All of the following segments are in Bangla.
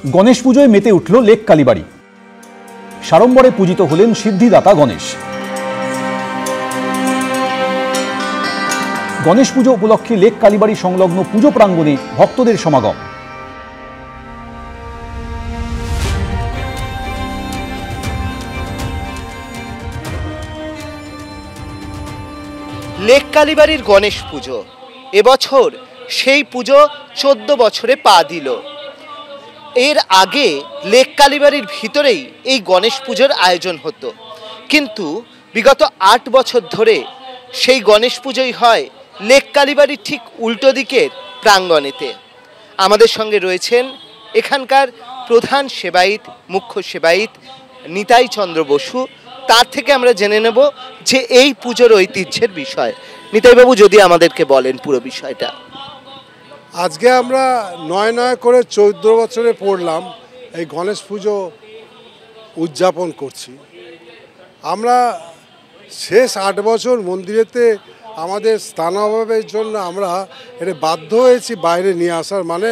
গণেশ পুজোয় মেতে উঠল লেক কালীবাড়ি। সাড়ম্বরে পূজিত হলেন সিদ্ধিদাতা গণেশ। গণেশ পুজো উপলক্ষে লেক কালীবাড়ি সংলগ্ন পুজো প্রাঙ্গণে ভক্তদের সমাগম। লেক কালীবাড়ির গণেশ পুজো এবছর সেই পুজো 14 বছরে পা দিল। এর আগে লেক কালীবাড়ির ভিতরেই এই গণেশ পুজোর আয়োজন হতো, কিন্তু বিগত 8 বছর ধরে সেই গণেশ পুজোই হয় লেক কালীবাড়ির ঠিক উল্টো দিকের প্রাঙ্গণেতে। আমাদের সঙ্গে রয়েছেন এখানকার প্রধান সেবায়িত, মুখ্য সেবায়িত নিতাই চন্দ্র বসু। তার থেকে আমরা জেনে নেব যে এই পুজোর ঐতিহ্যের বিষয়। নিতাইবাবু, যদি আমাদেরকে বলেন পুরো বিষয়টা। আজকে আমরা নয় করে 14 বছরে পড়লাম এই গণেশ পুজো উদযাপন করছি। আমরা শেষ 8 বছর মন্দিরেতে আমাদের স্থানাভাবের জন্য আমরা এটা বাধ্য হয়েছি বাইরে নিয়ে আসার, মানে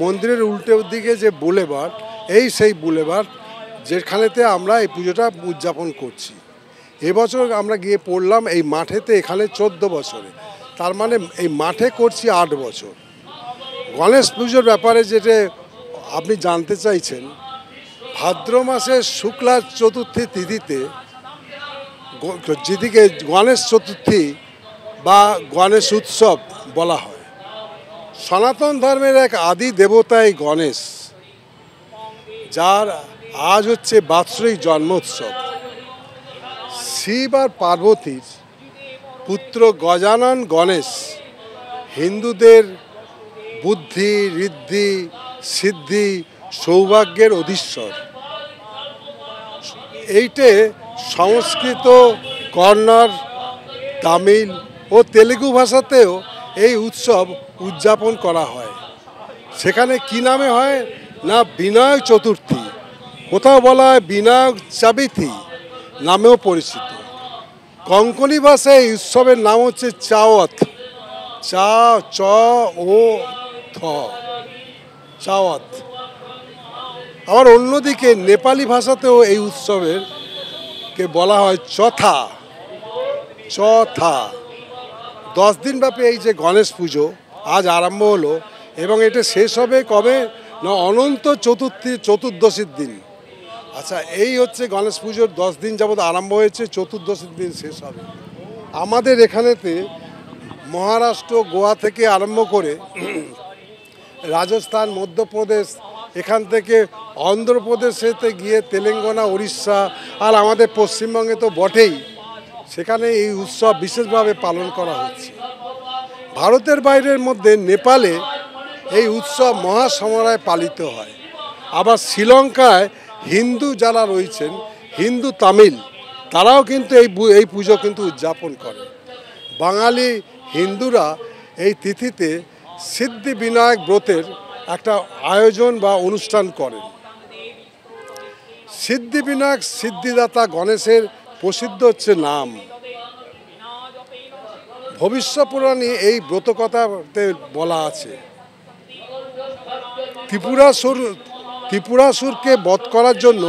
মন্দিরের উল্টো দিকে যে বুলেভার্ড, সেই বুলেভার্ড যেখানেতে আমরা এই পুজোটা উদযাপন করছি। এবছর আমরা গিয়ে পড়লাম এই মাঠেতে, এখানে 14 বছরে, তার মানে এই মাঠে করছি 8 বছর। গণেশ পুজোর ব্যাপারে যেটা আপনি জানতে চাইছেন, ভাদ্র মাসের শুক্লা চতুর্থী তিথিতে, যেদিকে গণেশ চতুর্থী বা গণেশ উৎসব বলা হয়, সনাতন ধর্মের এক আদি দেবতা এই গণেশ, যার আজ হচ্ছে বাৎসরিক জন্মোৎসব। শিব আর পার্বতীর পুত্র গজানন গণেশ হিন্দুদের বুদ্ধি, ঋদ্ধি, সিদ্ধি, সৌভাগ্যের অধীশ্বর। এইটে সংস্কৃত, কন্নড়, তামিল ও তেলেগু ভাষাতেও এই উৎসব উদযাপন করা হয়। সেখানে কি নামে হয় না বিনায়ক চতুর্থী, কোথাও বলা হয় বিনায়ক চাবিথি নামেও পরিচিত। কঙ্কনি ভাষায় এই উৎসবের নাম হচ্ছে চাওয়াত, চাওয়াত। আবার অন্যদিকে নেপালি ভাষাতেও এই উৎসবের কে বলা হয় চথা। 10 দিন ব্যাপী এই যে গণেশ পুজো আজ আরম্ভ হলো, এবং এটা শেষ হবে কবে না অনন্ত চতুর্দশীর দিন। আচ্ছা, এই হচ্ছে গণেশ পুজোর 10 দিন যাবৎ আরম্ভ হয়েছে, চতুর্দশীর দিন শেষ হবে। আমাদের এখানেতে মহারাষ্ট্র, গোয়া থেকে আরম্ভ করে রাজস্থান, মধ্যপ্রদেশ, এখান থেকে অন্ধ্রপ্রদেশেতে গিয়ে তেলেঙ্গানা, উড়িষ্যা, আর আমাদের পশ্চিমবঙ্গে তো বটেই, সেখানে এই উৎসব বিশেষভাবে পালন করা হচ্ছে। ভারতের বাইরের মধ্যে নেপালে এই উৎসব মহাসমারোহে পালিত হয়। আবার শ্রীলঙ্কায় হিন্দু যারা রয়েছেন, হিন্দু তামিল, তারাও কিন্তু এই পুজো কিন্তু উদযাপন করে। বাঙালি হিন্দুরা এই তিথিতে সিদ্ধি বিনায়ক ব্রতের একটা আয়োজন বা অনুষ্ঠান করেন। সিদ্ধি বিনায়ক, সিদ্ধিদাতা গণেশের প্রসিদ্ধ হচ্ছে নাম। ভবিষ্য পুরাণে এই ব্রত কথাতে বলা আছে, ত্রিপুরাসুরকে বধ করার জন্য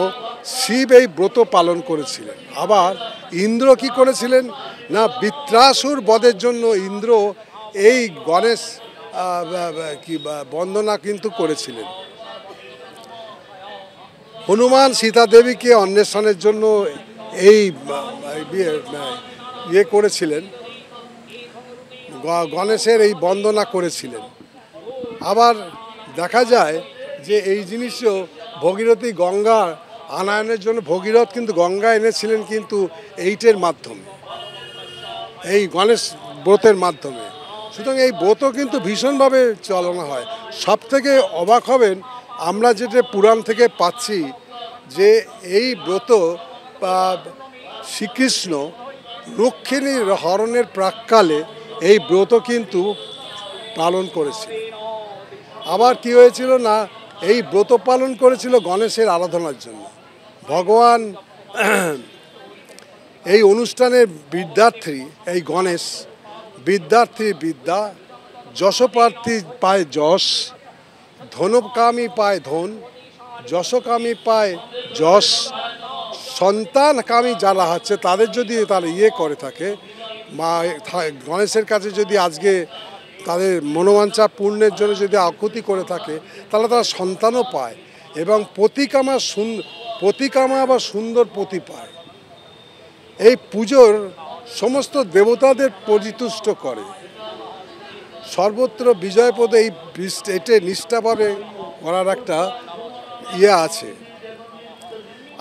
শিব এই ব্রত পালন করেছিলেন। আবার ইন্দ্র কি করেছিলেন না বৃত্রাসুর বধের জন্য ইন্দ্র এই গণেশ বন্দনা কিন্তু করেছিলেন। হনুমান সীতা দেবীকে অন্বেষণের জন্য এই করেছিলেন, গণেশের এই বন্দনা করেছিলেন। আবার দেখা যায় যে এই জিনিসও ভগীরথী গঙ্গা আনয়নের জন্য ভগীরথ কিন্তু গঙ্গা এনেছিলেন কিন্তু এইটের মাধ্যমে, এই গণেশ ব্রতের মাধ্যমে। সুতরাং এই ব্রত কিন্তু ভীষণভাবে চালানো হয়। সব থেকে অবাক হবেন, আমরা যেটা পুরাণ থেকে পাচ্ছি যে এই ব্রত শ্রীকৃষ্ণ রুক্মিণীর হরণের প্রাক্কালে এই ব্রত কিন্তু পালন করেছিল। আবার কি হয়েছিল না এই ব্রত পালন করেছিল গণেশের আরাধনার জন্য। ভগবান এই অনুষ্ঠানের বিদ্যার্থী, এই গণেশ বিদ্যার্থীর বিদ্যা, যশপ্রার্থী পায় যশ, ধনকামী পায় ধন, যশকামী পায় যশ, সন্তান কামী যারা হচ্ছে তাদের যদি তারা করে থাকে, মা গণেশের কাছে যদি আজকে তাদের মনোবাঞ্ছা পূর্ণের জন্য যদি আকুতি করে থাকে, তাহলে তারা সন্তানও পায় এবং প্রতিকামা আবার সুন্দর পতি পায়। এই পুজোর সমস্ত দেবতাদের পরিতুষ্ট করে, সর্বত্র বিজয়পদে এটা নিষ্ঠাভাবে করার একটা আছে।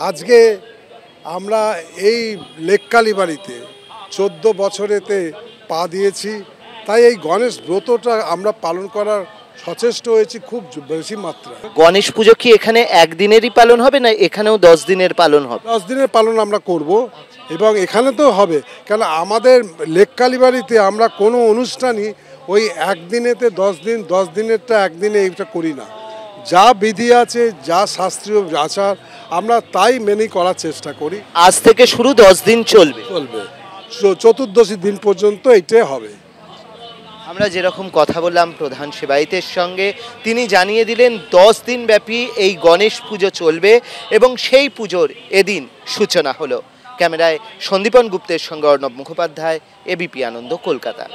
আজকে আমরা এই লেক কালীবাড়িতে 14 বছরেতে পা দিয়েছি, তাই এই গণেশ ব্রতটা আমরা পালন করার সচেষ্ট হয়েছি খুব বেশি মাত্রায়। গণেশ পুজো কি এখানে একদিনেরই পালন হবে না এখানেও 10 দিনের পালন হবে? 10 দিনের পালন আমরা করব এবং এখানে তো হবে, কারণ আমাদের লেক কালীবাড়িতে আমরা কোনো অনুষ্ঠানই ওই একদিনেতে 10 দিন, 10 দিনেরটা একদিনে এইটা করি না। যা বিধি আছে, যা শাস্ত্রীয় আচার, আমরা তাই মেনে করার চেষ্টা করি। আজ থেকে শুরু 10 দিন চলবে, চতুর্দশী দিন পর্যন্ত এইটাই হবে। আমরা যেরকম কথা বললাম প্রধান সেবায়েতের সঙ্গে, তিনি জানিয়ে দিলেন 10 দিন ব্যাপী এই গণেশ পুজো চলবে এবং সেই পুজোর এদিন সূচনা হলো। ক্যামেরায় সন্দীপন গুপ্তের সঙ্গে অর্ণব মুখোপাধ্যায়, এবিপি আনন্দ, কলকাতা।